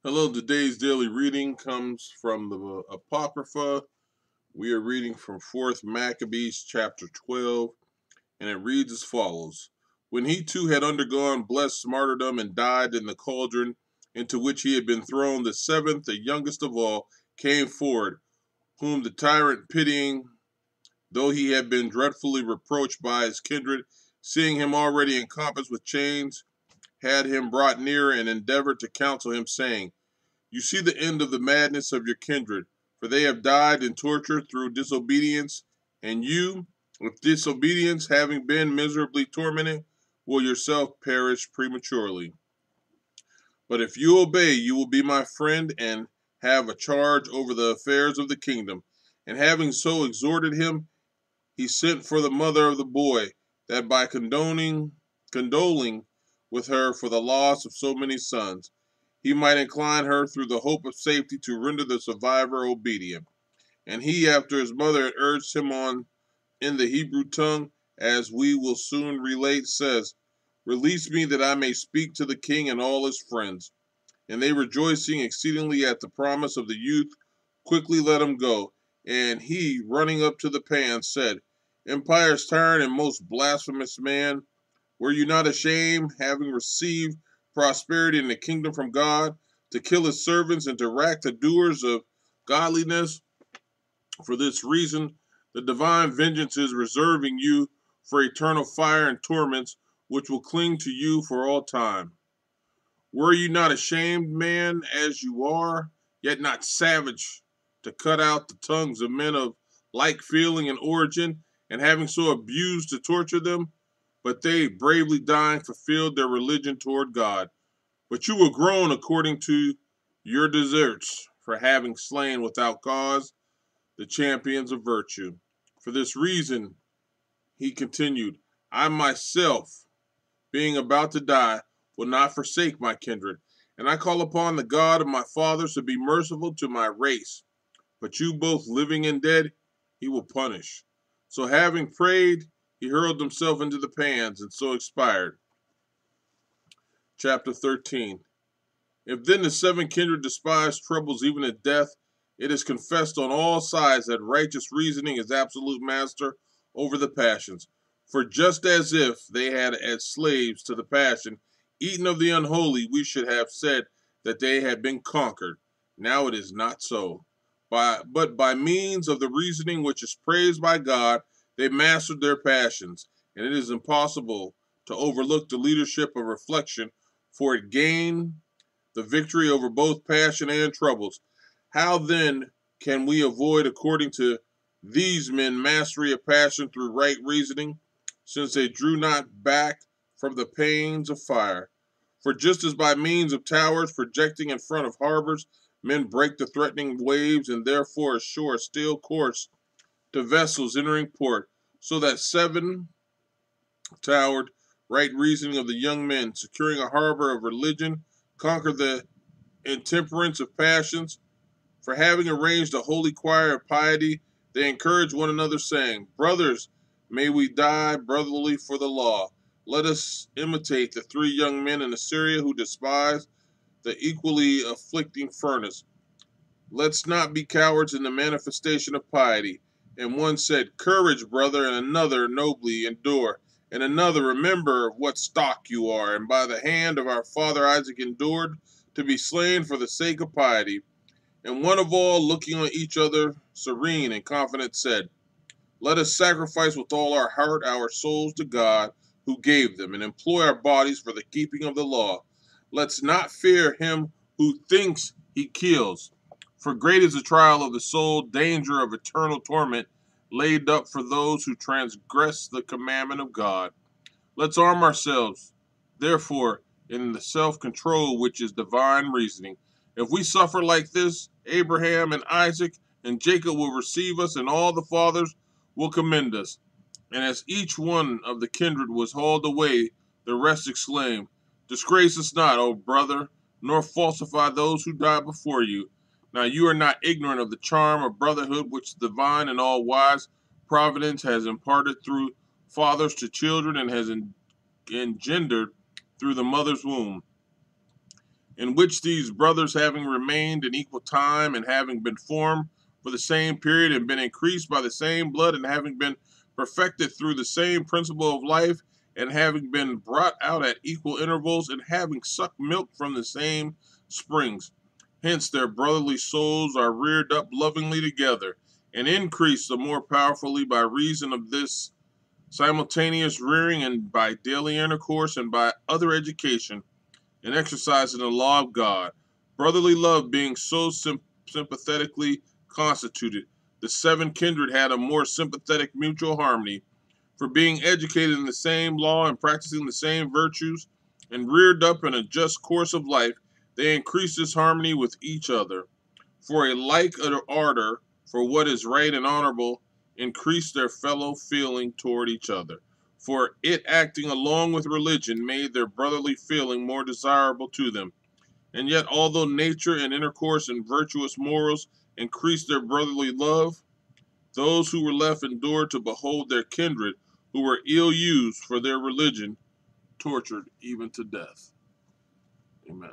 Hello, today's daily reading comes from the Apocrypha. We are reading from 4th Maccabees chapter 12, and it reads as follows. When he too had undergone blessed martyrdom and died in the cauldron into which he had been thrown, the seventh, the youngest of all, came forward, whom the tyrant pitying, though he had been dreadfully reproached by his kindred, seeing him already encompassed with chains, had him brought near and endeavored to counsel him, saying, You see the end of the madness of your kindred, for they have died in torture through disobedience, and you, with disobedience having been miserably tormented, will yourself perish prematurely. But if you obey, you will be my friend and have a charge over the affairs of the kingdom. And having so exhorted him, he sent for the mother of the boy, that by condoling with her for the loss of so many sons, he might incline her through the hope of safety to render the survivor obedient. And he, after his mother had urged him on in the Hebrew tongue, as we will soon relate, says, Release me that I may speak to the king and all his friends. And they, rejoicing exceedingly at the promise of the youth, quickly let him go. And he, running up to the pan, said, Empire's tyrant and most blasphemous man, were you not ashamed, having received prosperity in the kingdom from God, to kill his servants and to rack the doers of godliness? For this reason, the divine vengeance is reserving you for eternal fire and torments, which will cling to you for all time. Were you not ashamed, man, as you are, yet not savage, to cut out the tongues of men of like feeling and origin, and having so abused to torture them? But they, bravely dying, fulfilled their religion toward God. But you were grown according to your deserts, for having slain without cause the champions of virtue. For this reason, he continued, I myself, being about to die, will not forsake my kindred, and I call upon the God of my fathers to be merciful to my race. But you both living and dead, he will punish. So having prayed, he hurled himself into the pans, and so expired. Chapter 13. If then the seven kindred despise troubles even at death, it is confessed on all sides that righteous reasoning is absolute master over the passions. For just as if they had as slaves to the passion eaten of the unholy, we should have said that they had been conquered. Now it is not so. But by means of the reasoning which is praised by God, they mastered their passions, and it is impossible to overlook the leadership of reflection, for it gained the victory over both passion and troubles. How then can we avoid, according to these men, mastery of passion through right reasoning, since they drew not back from the pains of fire? For just as by means of towers projecting in front of harbors, men break the threatening waves and therefore assure a still course to vessels entering port, so that seven towered right reasoning of the young men, securing a harbor of religion, conquer the intemperance of passions. For having arranged a holy choir of piety, they encourage one another, saying, Brothers, may we die brotherly for the law. Let us imitate the three young men in Assyria who despised the equally afflicting furnace. Let's not be cowards in the manifestation of piety. And one said, Courage, brother, and another, nobly endure. And another, remember what stock you are, and by the hand of our father Isaac endured to be slain for the sake of piety. And one of all, looking on each other, serene and confident, said, Let us sacrifice with all our heart our souls to God who gave them, and employ our bodies for the keeping of the law. Let's not fear him who thinks he kills. For great is the trial of the soul, danger of eternal torment laid up for those who transgress the commandment of God. Let's arm ourselves, therefore, in the self-control which is divine reasoning. If we suffer like this, Abraham and Isaac and Jacob will receive us, and all the fathers will commend us. And as each one of the kindred was hauled away, the rest exclaimed, Disgrace us not, O brother, nor falsify those who died before you. Now you are not ignorant of the charm of brotherhood which the divine and all-wise providence has imparted through fathers to children, and has engendered through the mother's womb. in which these brothers, having remained in equal time, and having been formed for the same period, and been increased by the same blood, and having been perfected through the same principle of life, and having been brought out at equal intervals, and having sucked milk from the same springs. Hence their brotherly souls are reared up lovingly together, and increased the more powerfully by reason of this simultaneous rearing, and by daily intercourse, and by other education, and exercising the law of God. Brotherly love being so sympathetically constituted, the seven kindred had a more sympathetic mutual harmony, for being educated in the same law and practicing the same virtues, and reared up in a just course of life, they increased this harmony with each other. For a like ardor for what is right and honorable increased their fellow feeling toward each other. For it acting along with religion made their brotherly feeling more desirable to them. And yet, although nature and intercourse and virtuous morals increased their brotherly love, those who were left endured to behold their kindred, who were ill used for their religion, tortured even to death. Amen.